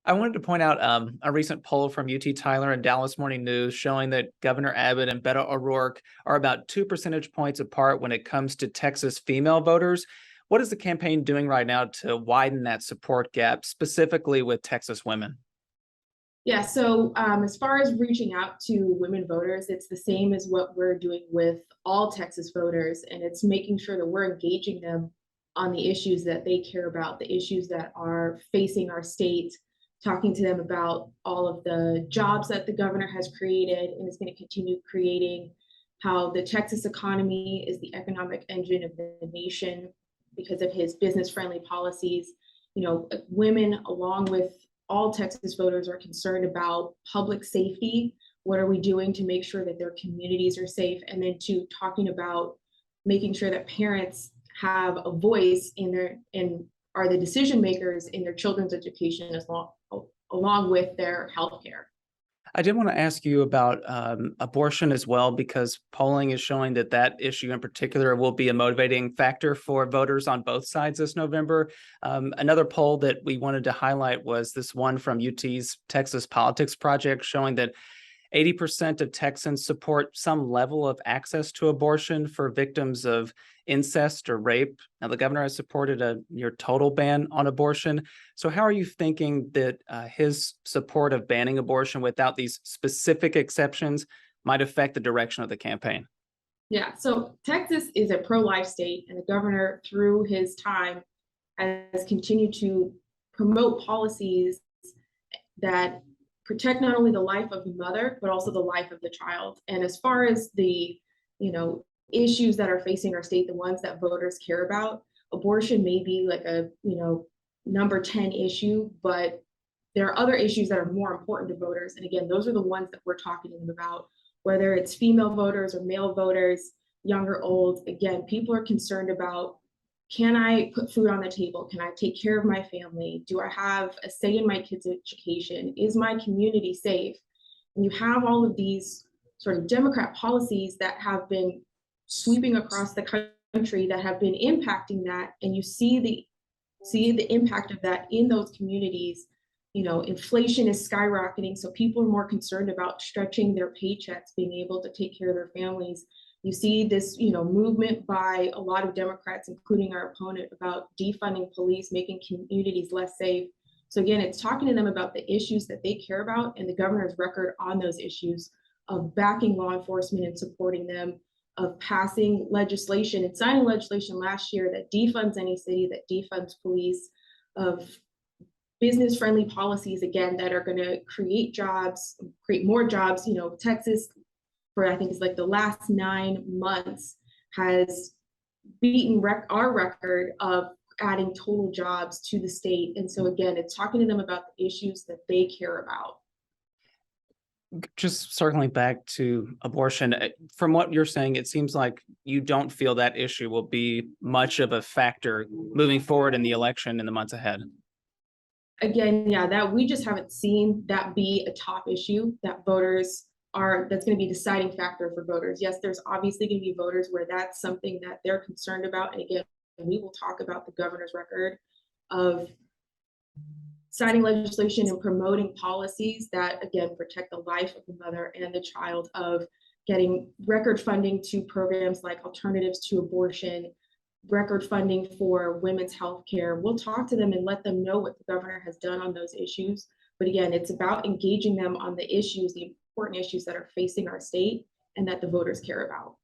I wanted to point out a recent poll from UT Tyler and Dallas Morning News showing that Governor Abbott and Beto O'Rourke are about 2 percentage points apart when it comes to Texas female voters. What is the campaign doing right now to widen that support gap, specifically with Texas women? Yeah, so as far as reaching out to women voters, it's the same as what we're doing with all Texas voters, and it's making sure that we're engaging them on the issues that they care about, the issues that are facing our state, talking to them about all of the jobs that the governor has created and is going to continue creating, how the Texas economy is the economic engine of the nation because of his business-friendly policies. You know, women, along with all Texas voters, are concerned about public safety. What are we doing to make sure that their communities are safe? And then talking about making sure that parents have a voice in their and are the decision makers in their children's education along with their health care. I did want to ask you about abortion as well, because polling is showing that that issue in particular will be a motivating factor for voters on both sides this November. Another poll that we wanted to highlight was this one from UT's Texas Politics Project, showing that 80% of Texans support some level of access to abortion for victims of incest or rape. Now, the governor has supported a near total ban on abortion. So how are you thinking that his support of banning abortion without these specific exceptions might affect the direction of the campaign? Yeah, so Texas is a pro-life state, and the governor, through his time, has continued to promote policies that protect not only the life of the mother, but also the life of the child. And as far as the, issues that are facing our state, the ones that voters care about, abortion may be like a, number 10 issue, but there are other issues that are more important to voters. And again, those are the ones that we're talking to them about, whether it's female voters or male voters, young or old. Again, people are concerned about, can I put food on the table? Can I take care of my family? Do I have a say in my kids' education? Is my community safe? And you have all of these sort of Democrat policies that have been sweeping across the country that have been impacting that, and you see the impact of that in those communities. Inflation is skyrocketing, so people are more concerned about stretching their paychecks, being able to take care of their families. You see this, movement by a lot of Democrats, including our opponent, about defunding police, making communities less safe. So again, it's talking to them about the issues that they care about and the governor's record on those issues of backing law enforcement and supporting them, of passing legislation and signing legislation last year that defunds any city, that defunds police, of business-friendly policies, again, that are going to create jobs, create more jobs. Texas, for I think it's like the last 9 months, has beaten our record of adding total jobs to the state. And so again, it's talking to them about the issues that they care about. Just circling back to abortion, from what you're saying, it seems like you don't feel that issue will be much of a factor moving forward in the election in the months ahead. Again, yeah, that we just haven't seen that be a top issue that that's going to be a deciding factor for voters. Yes, there's obviously going to be voters where that's something that they're concerned about. And again, we will talk about the governor's record of signing legislation and promoting policies that, again, protect the life of the mother and the child, of getting record funding to programs like Alternatives to Abortion, record funding for women's health care. We'll talk to them and let them know what the governor has done on those issues. But again, it's about engaging them on the issues, the important issues that are facing our state and that the voters care about.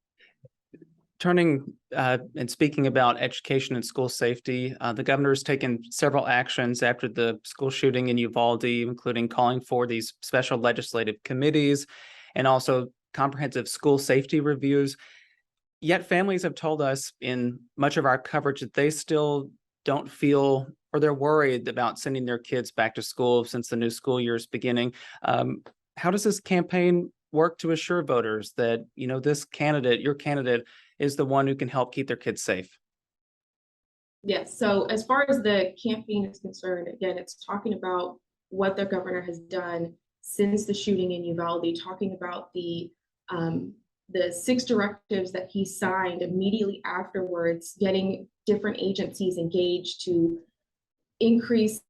Turning and speaking about education and school safety, the governor has taken several actions after the school shooting in Uvalde, including calling for these special legislative committees and also comprehensive school safety reviews. Yet families have told us in much of our coverage that they still don't feel, or they're worried about sending their kids back to school since the new school year is beginning. How does this campaign work to assure voters that, this candidate, your candidate, is the one who can help keep their kids safe? Yes, so as far as the campaign is concerned, again, it's talking about what the governor has done since the shooting in Uvalde, talking about the 6 directives that he signed immediately afterwards, getting different agencies engaged to increase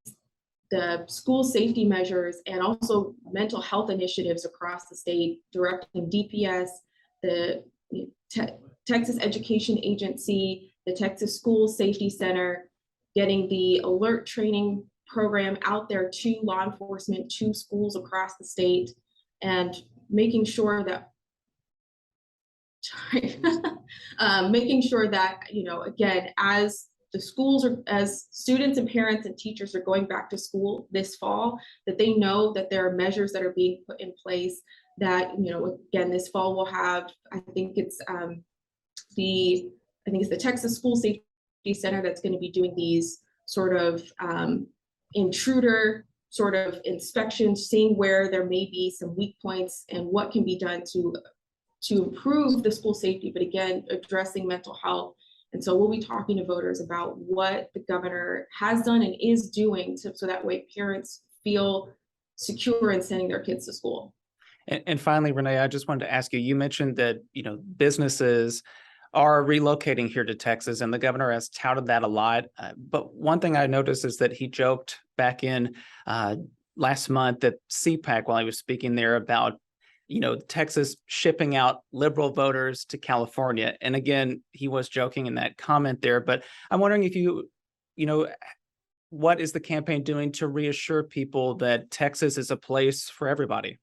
the school safety measures and also mental health initiatives across the state, directing DPS, the Texas Education Agency, the Texas School Safety Center, getting the alert training program out there to law enforcement, to schools across the state, and making sure that making sure that, again, as the schools are, as students and parents and teachers are going back to school this fall, that they know that there are measures that are being put in place that, again, this fall we'll have, I think it's the Texas School Safety Center that's going to be doing these sort of intruder sort of inspections, seeing where there may be some weak points and what can be done to improve the school safety, but again, addressing mental health. And so we'll be talking to voters about what the governor has done and is doing so that way parents feel secure in sending their kids to school. And finally, Renae, I just wanted to ask you, you mentioned that, businesses are relocating here to Texas, and the governor has touted that a lot. But one thing I noticed is that he joked back in last month at CPAC while he was speaking there about, Texas shipping out liberal voters to California. And again, he was joking in that comment there, but I'm wondering if what is the campaign doing to reassure people that Texas is a place for everybody?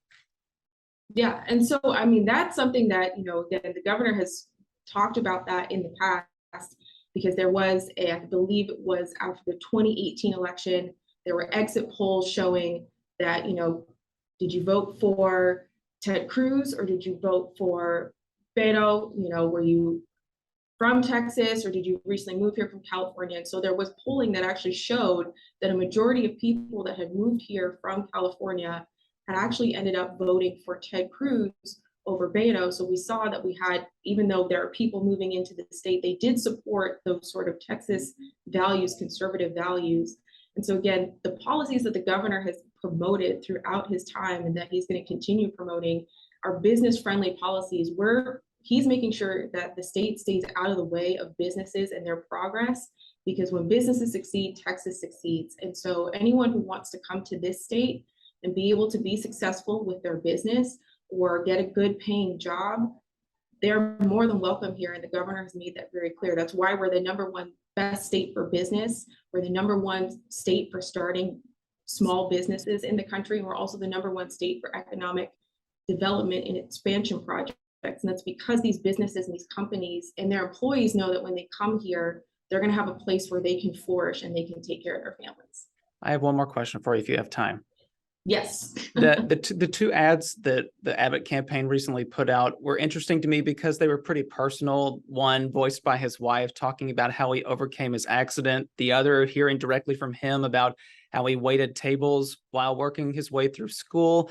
Yeah, and so, that's something that, again, the governor has talked about that in the past, because there was I believe it was after the 2018 election, there were exit polls showing that, did you vote for Ted Cruz or did you vote for Beto? Were you from Texas or did you recently move here from California? And so there was polling that actually showed that a majority of people that had moved here from California had actually ended up voting for Ted Cruz over Beto. So we saw that we had, even though there are people moving into the state, they did support those sort of Texas values, conservative values. And so again, the policies that the governor has promoted throughout his time and that he's going to continue promoting are business-friendly policies where he's making sure that the state stays out of the way of businesses and their progress, because when businesses succeed, Texas succeeds. And so anyone who wants to come to this state and be able to be successful with their business or get a good paying job, they're more than welcome here. And the governor has made that very clear. That's why we're the #1 best state for business. We're the #1 state for starting small businesses in the country. And we're also the #1 state for economic development and expansion projects. And that's because these businesses and these companies and their employees know that when they come here, they're going to have a place where they can flourish and they can take care of their families. I have one more question for you if you have time. Yes. The two ads that the Abbott campaign recently put out were interesting to me because they were pretty personal. One voiced by his wife talking about how he overcame his accident. The other hearing directly from him about how he waited tables while working his way through school.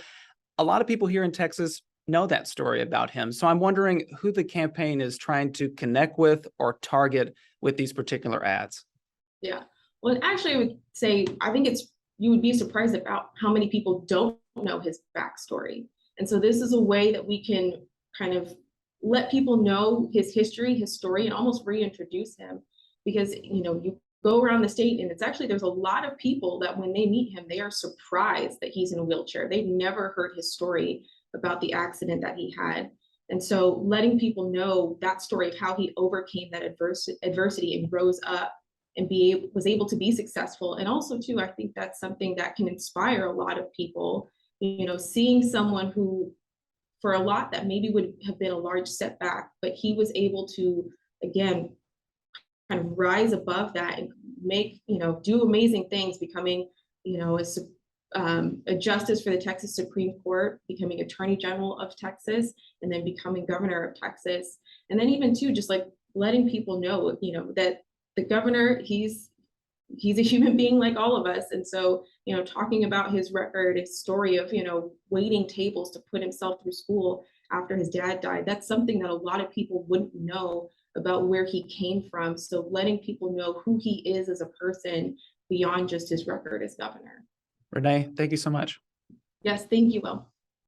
A lot of people here in Texas know that story about him. So I'm wondering who the campaign is trying to connect with or target with these particular ads. Yeah. Well, actually, I would say, I think you would be surprised about how many people don't know his backstory. And so this is a way that we can kind of let people know his history, his story, and almost reintroduce him. Because, you go around the state and there's a lot of people that when they meet him, they are surprised that he's in a wheelchair. They've never heard his story about the accident that he had. And so letting people know that story of how he overcame that adversity and rose up and was able to be successful. And also too, I think that's something that can inspire a lot of people, seeing someone who, for a lot that maybe would have been a large setback, but he was able to, again, kind of rise above that and make, do amazing things, becoming, a justice for the Texas Supreme Court, becoming Attorney General of Texas, and then becoming governor of Texas. And then even too, just like letting people know, that the governor, he's a human being like all of us. And so, talking about his record, his story of, waiting tables to put himself through school after his dad died, that's something that a lot of people wouldn't know about where he came from. So letting people know who he is as a person beyond just his record as governor. Renae, thank you so much. Yes, thank you, Will.